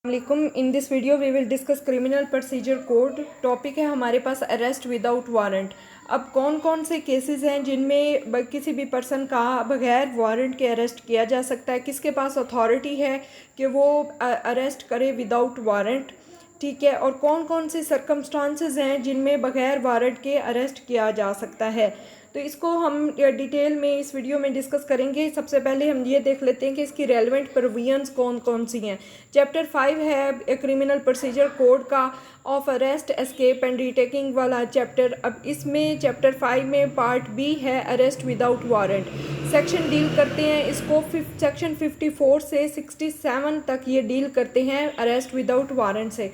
वालेकुम। In this video we will discuss criminal procedure code. Topic है हमारे पास arrest without warrant. अब कौन कौन से केसेस हैं जिनमें किसी भी पर्सन का बगैर वारंट के अरेस्ट किया जा सकता है, किसके पास अथॉरिटी है कि वो अरेस्ट करे विदाउट वारंट, ठीक है। और कौन कौन से सर्कमस्टांसेस हैं जिनमें बगैर वारंट के अरेस्ट किया जा सकता है, तो इसको हम डिटेल में इस वीडियो में डिस्कस करेंगे। सबसे पहले हम ये देख लेते हैं कि इसकी रेलेवेंट प्रोविजंस कौन कौन सी हैं। चैप्टर 5 है क्रिमिनल प्रोसीजर कोड का, ऑफ अरेस्ट, एस्केप एंड रिटेकिंग वाला चैप्टर। अब इसमें चैप्टर 5 में पार्ट बी है arrest without warrant. Section deal करते हैं इसको सेक्शन 54 से 67 तक ये डील करते हैं अरेस्ट विदाउट वारंट से।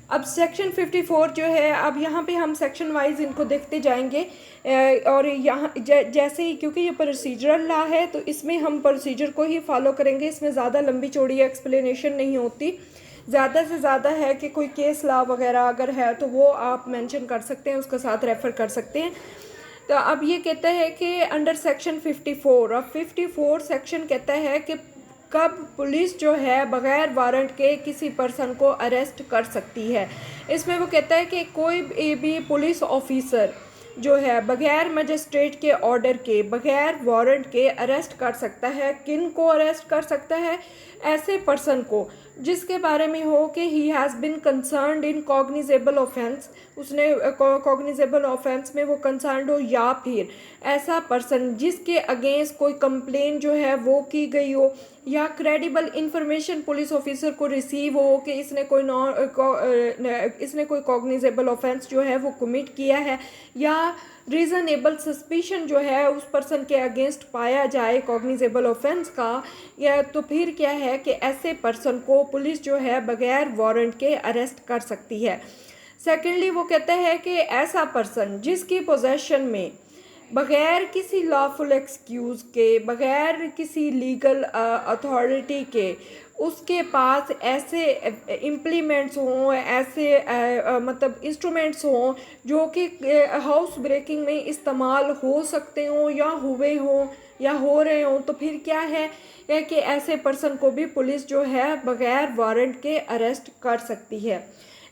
अब सेक्शन 54 जो है, अब यहाँ पे हम सेक्शन वाइज इनको देखते जाएंगे। और यहाँ जैसे ही, क्योंकि ये प्रोसीजरल लॉ है तो इसमें हम प्रोसीजर को ही फॉलो करेंगे। इसमें ज़्यादा लंबी चौड़ी एक्सप्लेनेशन नहीं होती। ज़्यादा से ज़्यादा है कि कोई केस लॉ वगैरह अगर है तो वो आप मेंशन कर सकते हैं, उसके साथ रेफ़र कर सकते हैं। तो अब ये कहता है कि अंडर सेक्शन 54, अब 54 सेक्शन कहता है कि कब पुलिस जो है बग़ैर वारंट के किसी पर्सन को अरेस्ट कर सकती है। इसमें वो कहता है कि कोई भी पुलिस ऑफिसर जो है बग़ैर मजिस्ट्रेट के ऑर्डर के, बग़ैर वारंट के अरेस्ट कर सकता है। किन को अरेस्ट कर सकता है? ऐसे पर्सन को जिसके बारे में हो कि he has been concerned in cognizable offence, उसने कॉग्निजेबल ऑफेंस में वो कंसर्न्ड हो, या फिर ऐसा पर्सन जिसके अगेंस्ट कोई कंप्लेन जो है वो की गई हो, या क्रेडिबल इंफॉर्मेशन पुलिस ऑफिसर को रिसीव हो कि इसने कोई कॉग्निजेबल ऑफेंस जो है वो कमिट किया है, या रीज़नेबल सस्पिशन जो है उस पर्सन के अगेंस्ट पाया जाए कॉग्निजेबल ऑफेंस का, या तो फिर क्या है कि ऐसे पर्सन को पुलिस जो है बगैर वारंट के अरेस्ट कर सकती है। सेकेंडली वो कहता है कि ऐसा पर्सन जिसकी पोजेशन में बग़ैर किसी लॉफुल एक्सक्यूज़ के, बग़ैर किसी लीगल अथॉरिटी के उसके पास ऐसे इम्प्लीमेंट्स हों, ऐसे मतलब इंस्ट्रूमेंट्स हों जो कि हाउस ब्रेकिंग में इस्तेमाल हो सकते हों, या हुए हों, या हो रहे हों, तो फिर क्या है कि ऐसे पर्सन को भी पुलिस जो है बग़ैर वारंट के अरेस्ट कर सकती है।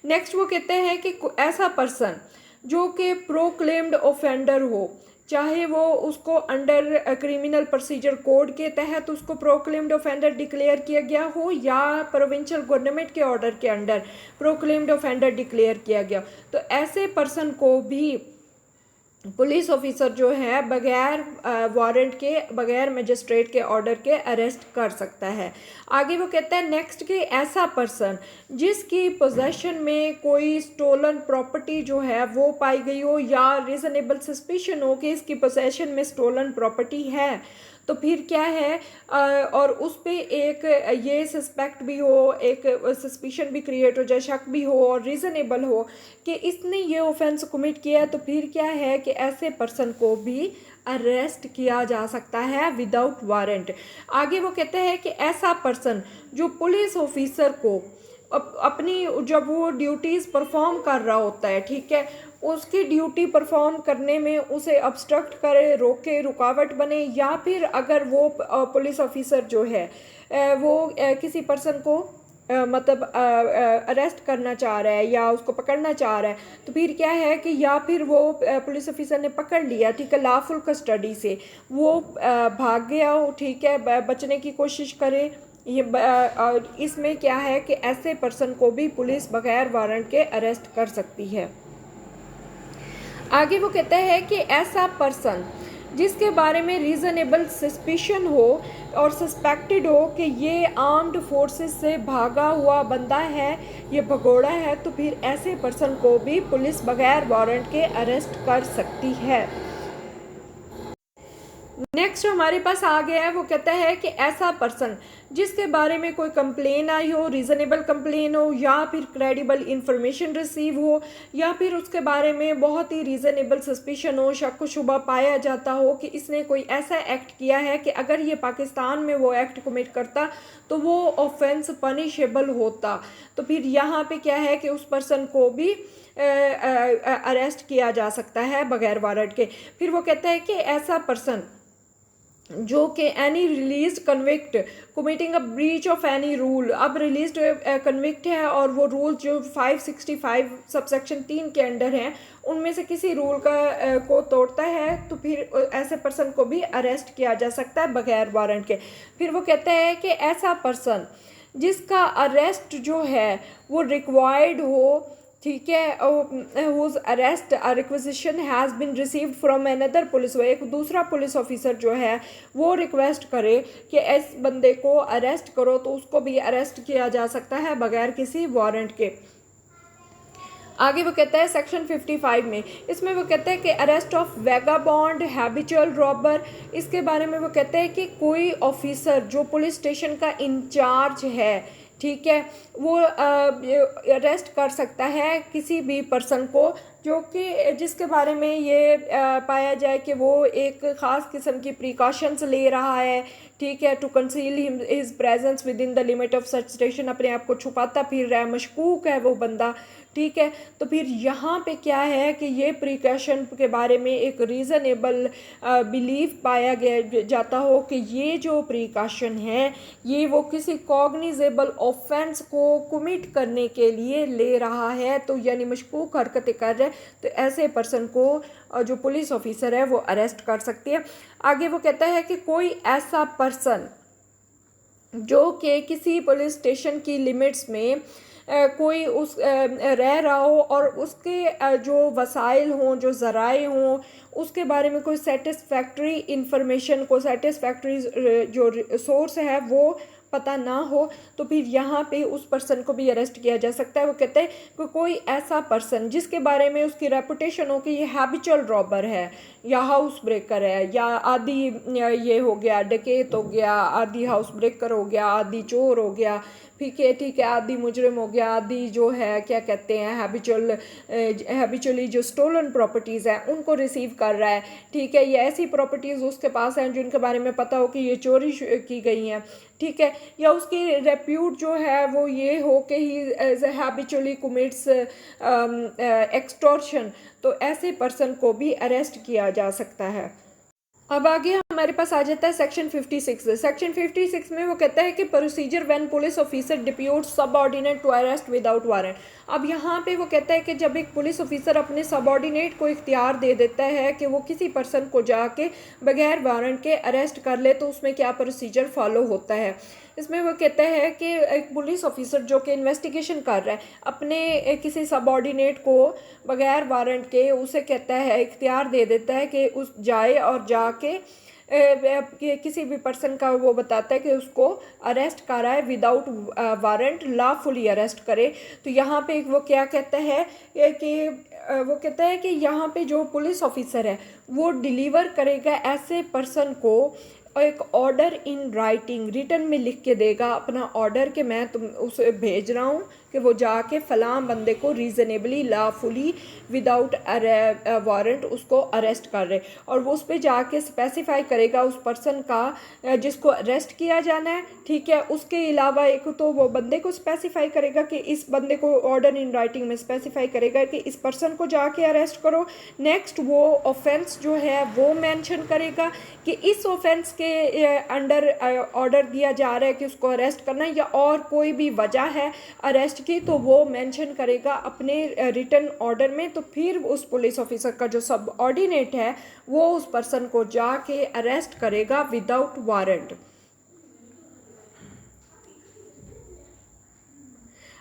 नेक्स्ट वो कहते हैं कि ऐसा पर्सन जो कि प्रोक्लेम्ड ऑफेंडर हो, चाहे वो उसको अंडर क्रिमिनल प्रोसीजर कोड के तहत उसको प्रोक्लेम्ड ऑफेंडर डिक्लेयर किया गया हो, या प्रोविंशियल गवर्नमेंट के ऑर्डर के अंडर प्रोक्लेम्ड ऑफेंडर डिक्लेयर किया गया, तो ऐसे पर्सन को भी पुलिस ऑफिसर जो है बगैर वारंट के, बगैर मजिस्ट्रेट के ऑर्डर के अरेस्ट कर सकता है। आगे वो कहता है नेक्स्ट कि ऐसा पर्सन जिसकी पोजेशन में कोई स्टोलन प्रॉपर्टी जो है वो पाई गई हो, या रीज़नेबल सस्पिशन हो कि इसकी पोजेशन में स्टोलन प्रॉपर्टी है, तो फिर क्या है और उस पर एक ये सस्पेक्ट भी हो, एक सस्पिशन भी क्रिएट हो जाए, शक भी हो और रीज़नेबल हो कि इसने ये ऑफेंस कमिट किया है, तो फिर क्या है कि ऐसे पर्सन को भी अरेस्ट किया जा सकता है विदाउट वारंट। आगे वो कहते हैं कि ऐसा पर्सन जो पुलिस ऑफिसर को अपनी जब वो ड्यूटीज़ परफॉर्म कर रहा होता है, ठीक है, उसकी ड्यूटी परफॉर्म करने में उसे ऑब्स्ट्रक्ट करे, रोके, रुकावट बने, या फिर अगर वो पुलिस ऑफिसर जो है वो किसी पर्सन को मतलब अरेस्ट करना चाह रहा है या उसको पकड़ना चाह रहा है, तो फिर क्या है कि या फिर वो पुलिस ऑफिसर ने पकड़ लिया, ठीक है, लॉफुल कस्टडी से वो भाग गया हो, ठीक है, बचने की कोशिश करे, ये और इसमें क्या है कि ऐसे पर्सन को भी पुलिस बगैर वारंट के अरेस्ट कर सकती है। आगे वो कहता है कि ऐसा पर्सन जिसके बारे में रीज़नेबल सस्पिशन हो और सस्पेक्टेड हो कि ये आर्म्ड फोर्सेस से भागा हुआ बंदा है, ये भगोड़ा है, तो फिर ऐसे पर्सन को भी पुलिस बगैर वारंट के अरेस्ट कर सकती है। नेक्स्ट हमारे पास आ गया है, वो कहता है कि ऐसा पर्सन जिसके बारे में कोई कंप्लेन आई हो, रीज़नेबल कंप्लेन हो, या फिर क्रेडिबल इंफॉर्मेशन रिसीव हो, या फिर उसके बारे में बहुत ही रीज़नेबल सस्पिशन हो, शक शुबा पाया जाता हो कि इसने कोई ऐसा एक्ट किया है कि अगर ये पाकिस्तान में वो एक्ट कमिट करता तो वो ऑफेंस पनिशेबल होता, तो फिर यहाँ पे क्या है कि उस पर्सन को भी अरेस्ट किया जा सकता है बगैर वारंट के। फिर वो कहता है कि ऐसा पर्सन जो कि any release convict committing a breach of any rule, अब रिलीज कन्विक्ट है और वो रूल जो 565 सबसेक्शन 3 के अंडर हैं उनमें से किसी रूल का को तोड़ता है तो फिर ऐसे पर्सन को भी अरेस्ट किया जा सकता है बगैर वारंट के। फिर वो कहता है कि ऐसा पर्सन जिसका अरेस्ट जो है वो रिक्वायर्ड हो, ठीक है, whose arrest requisition has been received from another police, एक दूसरा पुलिस ऑफिसर जो है वो रिक्वेस्ट करे कि इस बंदे को अरेस्ट करो तो उसको भी अरेस्ट किया जा सकता है बगैर किसी वारंट के। आगे वो कहता है सेक्शन 55 में, इसमें वो कहता है कि arrest of vagabond habitual robber, इसके बारे में वो कहते हैं कि कोई ऑफिसर जो पुलिस स्टेशन का इंचार्ज है, ठीक है, वो अरेस्ट कर सकता है किसी भी पर्सन को जो कि जिसके बारे में ये पाया जाए कि वो एक ख़ास किस्म की प्रिकॉशंस ले रहा है, ठीक है, to conceal his presence within the limit of such station, अपने आप को छुपाता फिर रहा है, मशकूक है वो बंदा, ठीक है। तो फिर यहाँ पे क्या है कि ये प्रिकॉशन के बारे में एक रीज़नेबल बिलीफ पाया गया जाता हो कि ये जो प्रिकॉशन है ये वो किसी कॉग्निजेबल ऑफेंस को कमिट करने के लिए ले रहा है, तो यानी मशकूक हरकतें कर रहे हैं, तो ऐसे पर्सन को जो पुलिस ऑफिसर है वो अरेस्ट कर सकती है। आगे वो कहता है कि कोई ऐसा पर्सन जो कि किसी पुलिस स्टेशन की लिमिट्स में कोई उस रह रहा हो और उसके जो वसाइल हों, जो ज़राए हों, उसके बारे में कोई सेटिस्फैक्ट्री इंफॉर्मेशन को, सेटिस्फैक्ट्री जो सोर्स है वो पता ना हो, तो फिर यहाँ पे उस पर्सन को भी अरेस्ट किया जा सकता है। वो कहते हैं कि कोई ऐसा पर्सन जिसके बारे में उसकी रेपुटेशन हो कि ये हैबिचुअल रॉबर है या हाउस ब्रेकर है या आदि ये हो गया डकैत हो गया, आदि हाउस ब्रेकर हो गया, आदि चोर हो गया, ठीक है, आदि मुजरिम हो गया, आदि जो है क्या कहते हैं हैबिचुअली जो स्टोलन प्रॉपर्टीज़ हैं उनको रिसीव कर रहा है, ठीक है, ये ऐसी प्रॉपर्टीज़ उसके पास हैं जिनके बारे में पता हो कि ये चोरी की गई हैं, ठीक है, या उसकी रेप्यूट जो है वो ये हो कि ही हैबिचुअली कमिट्स एक्सटॉर्शन, तो ऐसे पर्सन को भी अरेस्ट किया जा सकता है। अब आगे हमारे पास आ जाता है सेक्शन 56। सेक्शन 56 में वो कहता है कि procedure when police officer depute subordinate to arrest without warrant. अब यहाँ पे वो कहता है कि जब एक पुलिस ऑफिसर अपने सबऑर्डिनेट को इख्तियार दे देता है कि वो किसी पर्सन को जाके बगैर वारंट के अरेस्ट कर ले तो उसमें क्या प्रोसीजर फॉलो होता है। इसमें वो कहता है कि एक पुलिस ऑफिसर जो कि इन्वेस्टिगेशन कर रहा है अपने किसी सबऑर्डिनेट को बगैर वारंट के उसे कहता है, इख्तियार दे देता है कि उस जाए और जाके किसी भी पर्सन का वो बताता है कि उसको अरेस्ट करा है विदाउट वारंट, लॉफुली अरेस्ट करे। तो यहाँ पे वो क्या कहता है कि वो कहता है कि यहाँ पे जो पुलिस ऑफिसर है वो डिलीवर करेगा ऐसे पर्सन को एक ऑर्डर इन राइटिंग, रिटर्न में लिख के देगा अपना ऑर्डर कि मैं तुम उसे भेज रहा हूँ कि वो जाके फ़लाँ बंदे को रीज़नेबली लॉफुली विदाउट वारंट उसको अरेस्ट कर रहे, और वो उस पर जाके स्पेसिफाई करेगा उस पर्सन का जिसको अरेस्ट किया जाना है, ठीक है। उसके अलावा एक तो वो बंदे को स्पेसिफाई करेगा कि इस बंदे को ऑर्डर इन राइटिंग में स्पेसिफाई करेगा कि इस पर्सन को जाके अरेस्ट करो। नेक्स्ट वो ऑफेंस जो है वो मेंशन करेगा कि इस ऑफेंस के अंडर ऑर्डर दिया जा रहा है कि उसको अरेस्ट करना है, या और कोई भी वजह है अरेस्ट की तो वो मेंशन करेगा अपने रिटन ऑर्डर में। तो फिर उस पुलिस ऑफिसर का जो सबऑर्डिनेट है वो उस पर्सन को जाके अरेस्ट करेगा विदाउट वारंट।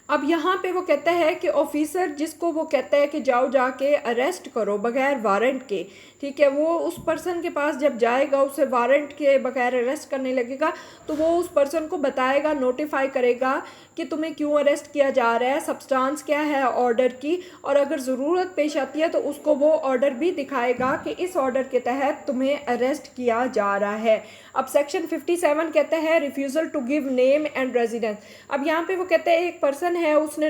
अब यहाँ पे वो कहता है कि ऑफिसर जिसको वो कहता है कि जाओ जाके अरेस्ट करो बगैर वारंट के, ठीक है, वो उस पर्सन के पास जब जाएगा उसे वारंट के बगैर अरेस्ट करने लगेगा तो वो उस पर्सन को बताएगा, नोटिफाई करेगा कि तुम्हें क्यों अरेस्ट किया जा रहा है, सब्सटेंस क्या है ऑर्डर की, और अगर ज़रूरत पेश आती है तो उसको वो ऑर्डर भी दिखाएगा कि इस ऑर्डर के तहत तुम्हें अरेस्ट किया जा रहा है। अब सेक्शन 57 कहता है refusal to give name and residence. अब यहाँ पे वो कहते हैं एक पर्सन है उसने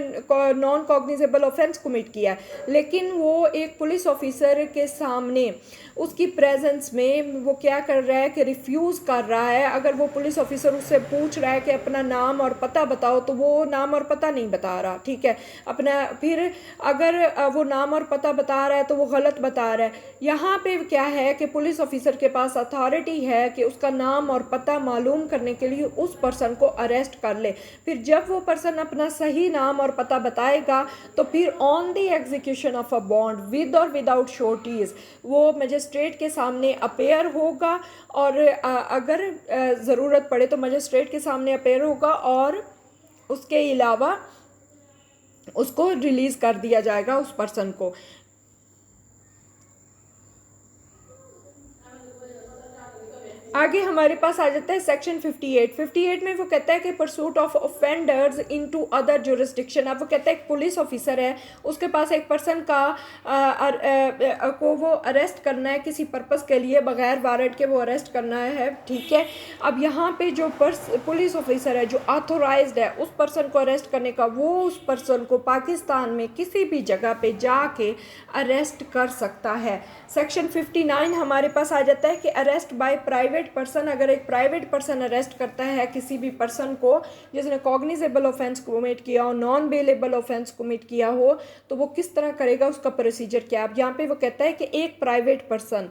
नॉन कॉग्निजेबल ऑफेंस कमिट किया, लेकिन वो एक पुलिस ऑफिसर के सामने उसकी प्रेजेंस में वो क्या कर रहा है कि रिफ्यूज़ कर रहा है। अगर वो पुलिस ऑफिसर उससे पूछ रहा है कि अपना नाम और पता बताओ, तो वो नाम और पता नहीं बता रहा, ठीक है अपना। फिर अगर वो नाम और पता बता रहा है तो वो गलत बता रहा है। यहाँ पे क्या है कि पुलिस ऑफिसर के पास अथॉरिटी है कि उसका नाम और पता मालूम करने के लिए उस पर्सन को अरेस्ट कर ले। फिर जब वो पर्सन अपना सही नाम और पता बताएगा तो फिर on the execution of a bond with और विदाउट श्योरिटीज वो मजिस्ट्रेट के सामने अपेयर होगा, और अगर ज़रूरत पड़े तो मजिस्ट्रेट के सामने अपेयर होगा, और उसके अलावा उसको रिलीज़ कर दिया जाएगा उस पर्सन को। आगे हमारे पास आ जाता है सेक्शन 58 में वो कहता है कि pursuit of offenders into other jurisdiction. अब वो कहता है एक पुलिस ऑफिसर है, उसके पास एक पर्सन को वो अरेस्ट करना है किसी पर्पस के लिए, बगैर वारंट के वो अरेस्ट करना है, ठीक है। अब यहाँ पे जो पुलिस ऑफिसर है जो ऑथोराइज्ड है उस पर्सन को अरेस्ट करने का, वो उस पर्सन को पाकिस्तान में किसी भी जगह पे जाके अरेस्ट कर सकता है। सेक्शन 59 हमारे पास आ जाता है कि अरेस्ट बाय प्राइवेट पर्सन। अगर एक प्राइवेट पर्सन अरेस्ट करता है किसी भी पर्सन को जिसने कॉग्निजेबल ऑफेंस कमिट किया हो, नॉन बेलेबल ऑफेंस कमिट किया हो, तो वो किस तरह करेगा, उसका प्रोसीजर क्या है। यहाँ पे वो कहता है कि एक प्राइवेट पर्सन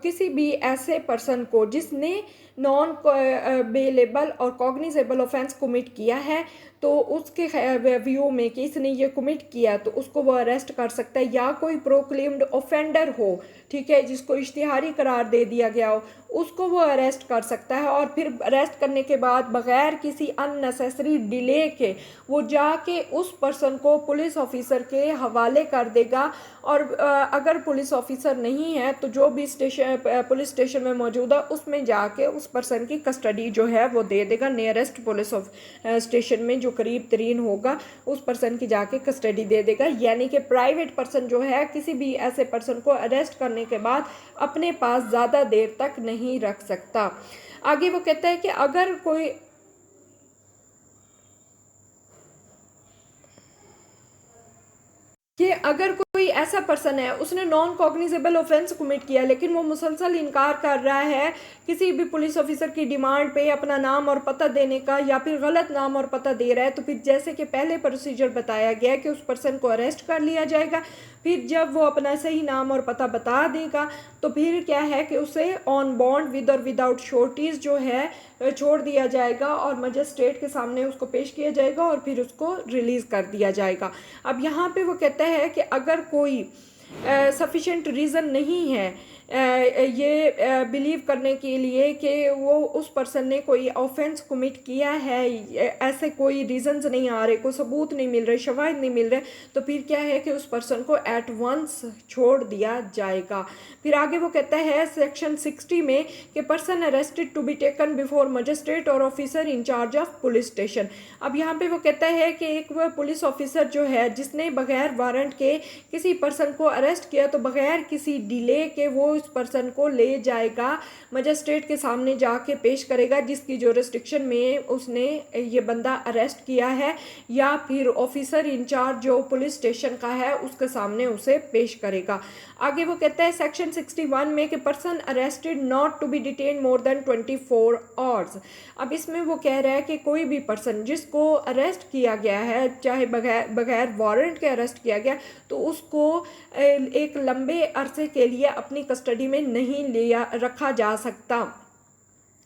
किसी भी ऐसे पर्सन को जिसने नॉन बेलेबल और कॉग्निजेबल ऑफेंस कमिट किया है, तो उसके व्यू में कि इसने ये कमिट किया तो उसको वो अरेस्ट कर सकता है, या कोई प्रोक्लेम्ड ऑफेंडर हो, ठीक है, जिसको इश्तिहारी करार दे दिया गया हो, उसको वो अरेस्ट कर सकता है। और फिर अरेस्ट करने के बाद बग़ैर किसी अननेसेसरी डिले के वो जाके उस पर्सन को पुलिस ऑफिसर के हवाले कर देगा। और अगर पुलिस ऑफिसर नहीं है तो जो भी पुलिस स्टेशन में मौजूद है उसमें जाके उस पर्सन की कस्टडी जो है वो दे देगा। नियरेस्ट पुलिस स्टेशन में जो करीब तरीन होगा उस पर्सन की जाके कस्टडी दे देगा। यानी कि प्राइवेट पर्सन जो है किसी भी ऐसे पर्सन को अरेस्ट करने के बाद अपने पास ज़्यादा देर तक नहीं रख सकता। आगे वो कहता है कि अगर कोई ऐसा पर्सन है उसने नॉन कॉग्निजेबल ऑफेंस कमिट किया, लेकिन वो मुसलसल इनकार कर रहा है किसी भी पुलिस ऑफिसर की डिमांड पे अपना नाम और पता देने का, या फिर गलत नाम और पता दे रहा है, तो फिर जैसे कि पहले प्रोसीजर बताया गया कि उस पर्सन को अरेस्ट कर लिया जाएगा। फिर जब वो अपना सही नाम और पता बता देगा तो फिर क्या है कि उसे ऑन बॉन्ड विद और विदाउट श्योरिटीज़ जो है छोड़ दिया जाएगा, और मजिस्ट्रेट के सामने उसको पेश किया जाएगा और फिर उसको रिलीज़ कर दिया जाएगा। अब यहाँ पे वो कहता है कि अगर कोई सफिशेंट रीज़न नहीं है ये बिलीव करने के लिए कि वो उस पर्सन ने कोई ऑफेंस कमिट किया है, ऐसे कोई रीजंस नहीं आ रहे, कोई सबूत नहीं मिल रहे, शवाहिद नहीं मिल रहे, तो फिर क्या है कि उस पर्सन को एट वंस छोड़ दिया जाएगा। फिर आगे वो कहता है सेक्शन 60 में कि person arrested to be taken before magistrate और officer in charge of police station. अब यहाँ पे वो कहता है कि एक वह पुलिस ऑफिसर जो है जिसने बगैर वारंट के किसी पर्सन को अरेस्ट किया, तो बगैर किसी डिले के वो उस पर्सन को ले जाएगा, मजिस्ट्रेट के सामने जाके पेश करेगा जिसकी जुरिस्डिक्शन में उसने ये बंदा अरेस्ट किया है, या फिर ऑफिसर इंचार्ज जो पुलिस स्टेशन का है उसके सामने उसे पेश करेगा। आगे वो कहता है सेक्शन 61 में कि person arrested not to be detain more than 24 hours. अब इसमें वो कह रहा है कि कोई भी पर्सन जिसको अरेस्ट किया गया है, चाहे बगैर वारंट के अरेस्ट किया गया, तो उसको एक लंबे अरसे के लिए अपनी कस्टडी में नहीं लिया रखा जा सकता,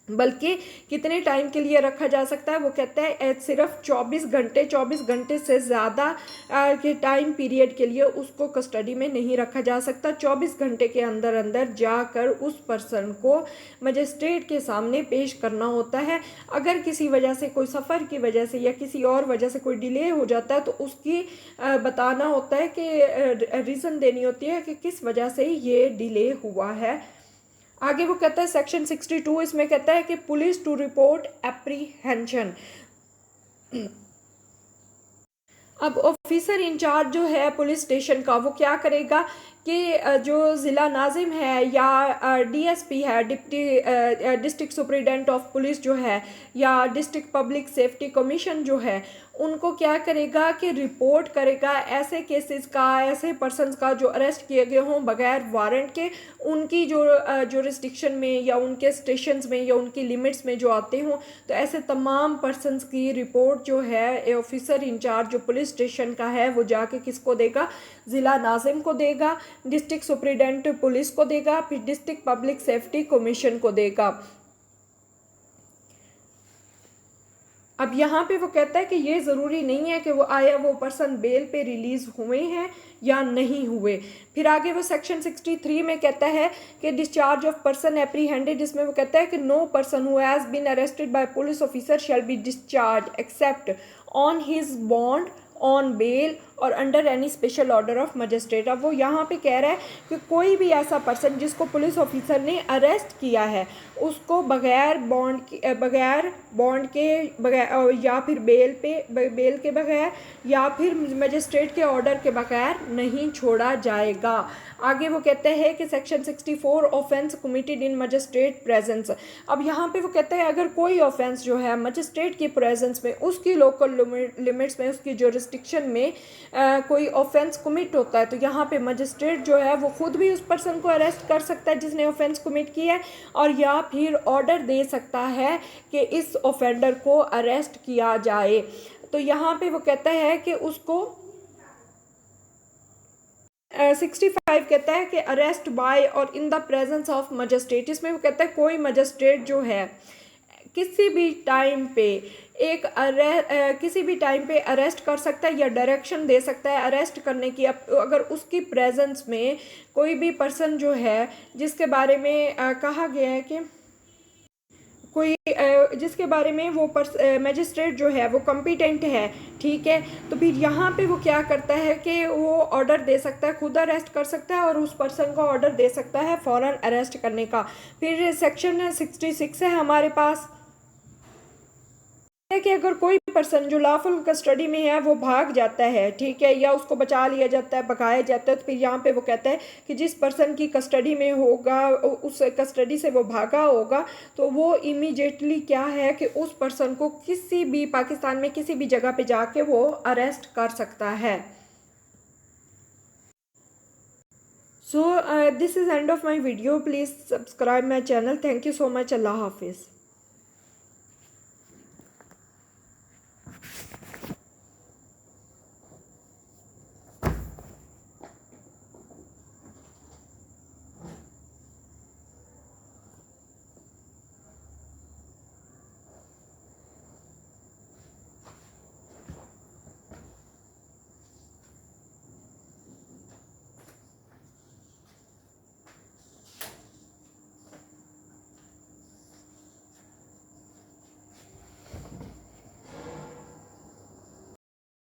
बल्कि कितने टाइम के लिए रखा जा सकता है, वो कहता है सिर्फ 24 घंटे से ज़्यादा के टाइम पीरियड के लिए उसको कस्टडी में नहीं रखा जा सकता। 24 घंटे के अंदर अंदर जाकर उस पर्सन को मजिस्ट्रेट के सामने पेश करना होता है। अगर किसी वजह से, कोई सफ़र की वजह से या किसी और वजह से कोई डिले हो जाता है, तो उसकी बताना होता है कि रीज़न देनी होती है कि किस वजह से ये डिले हुआ है। आगे वो कहता है सेक्शन 62, इसमें कहता है कि पुलिस टू रिपोर्ट एप्रीहेंशन। अब ऑफिसर इंचार्ज जो है पुलिस स्टेशन का वो क्या करेगा कि जो ज़िला नाजिम है या डीएसपी है, डिस्ट्रिक्ट सुपरिटेंडेंट ऑफ पुलिस जो है, या डिस्ट्रिक्ट पब्लिक सेफ्टी कमीशन जो है, उनको क्या करेगा कि रिपोर्ट करेगा ऐसे केसेस का, ऐसे पर्सनस का जो अरेस्ट किए गए हों बगैर वारंट के, उनकी जो जुरिस्डिक्शन में या उनके स्टेशंस में या उनकी लिमिट्स में जो आते हों। तो ऐसे तमाम पर्सनस की रिपोर्ट जो है ऑफिसर इंचार्ज जो पुलिस स्टेशन का है वो जाके किसको देगा? ज़िला नाजिम को देगा, डिस्ट्रिक्ट सुपरिटेंडेंट पुलिस को देगा, फिर डिस्ट्रिक्ट पब्लिक सेफ्टी कमीशन को देगा। अब यहाँ पे वो कहता है कि ये ज़रूरी नहीं है कि वो पर्सन बेल पे रिलीज़ हुए हैं या नहीं हुए। फिर आगे वो सेक्शन 63 में कहता है कि डिस्चार्ज ऑफ पर्सन एप्रीहेंडेड, जिसमें वो कहता है कि no person who has been arrested by police officer shall be discharge except on his bond, on bail और under any special order of magistrate. अब वो यहाँ पे कह रहा है कि कोई भी ऐसा पर्सन जिसको पुलिस ऑफिसर ने अरेस्ट किया है उसको बगैर बॉन्ड के या फिर बेल के बगैर या फिर मजिस्ट्रेट के ऑर्डर के बगैर नहीं छोड़ा जाएगा। आगे वो कहते हैं कि section 64 offence committed in magistrate presence. अब यहाँ पे वो कहते हैं अगर कोई ऑफेंस जो है मजिस्ट्रेट की प्रेजेंस में, उसकी लोकल लिमिट्स में, उसकी जुरिस्डिक्शन में कोई ऑफेंस कमिट होता है तो यहाँ पे मजिस्ट्रेट जो है वो खुद भी उस पर्सन को अरेस्ट कर सकता है जिसने ऑफेंस कमिट किया है, और या फिर ऑर्डर दे सकता है कि इस ऑफेंडर को अरेस्ट किया जाए। तो यहाँ पे वो कहता है कि उसको 65 कहता है कि अरेस्ट बाय और in the presence of magistrate. इसमें वो कहता है कोई मजिस्ट्रेट जो है किसी भी टाइम पे अरेस्ट कर सकता है या डायरेक्शन दे सकता है अरेस्ट करने की, अगर उसकी प्रेजेंस में कोई भी पर्सन जो है जिसके बारे में कहा गया है कि जिसके बारे में वो मजिस्ट्रेट जो है वो कॉम्पिटेंट है, ठीक है। तो फिर यहाँ पे वो क्या करता है कि वो ऑर्डर दे सकता है, खुद अरेस्ट कर सकता है और उस पर्सन को ऑर्डर दे सकता है फ़ौरन अरेस्ट करने का। फिर सेक्शन 66 है हमारे पास है कि अगर कोई पर्सन जो लॉफुल कस्टडी में है वो भाग जाता है, ठीक है, या उसको बचा लिया जाता है, भगाया जाता है, तो फिर यहाँ पे वो कहता है कि जिस पर्सन की कस्टडी में होगा, उस कस्टडी से वो भागा होगा, तो वो इमीडिएटली क्या है कि उस पर्सन को किसी भी पाकिस्तान में किसी भी जगह पे जाके वो अरेस्ट कर सकता है। So this is end of my video. Please subscribe my channel. Thank you so much. अल्लाह हाफिज़।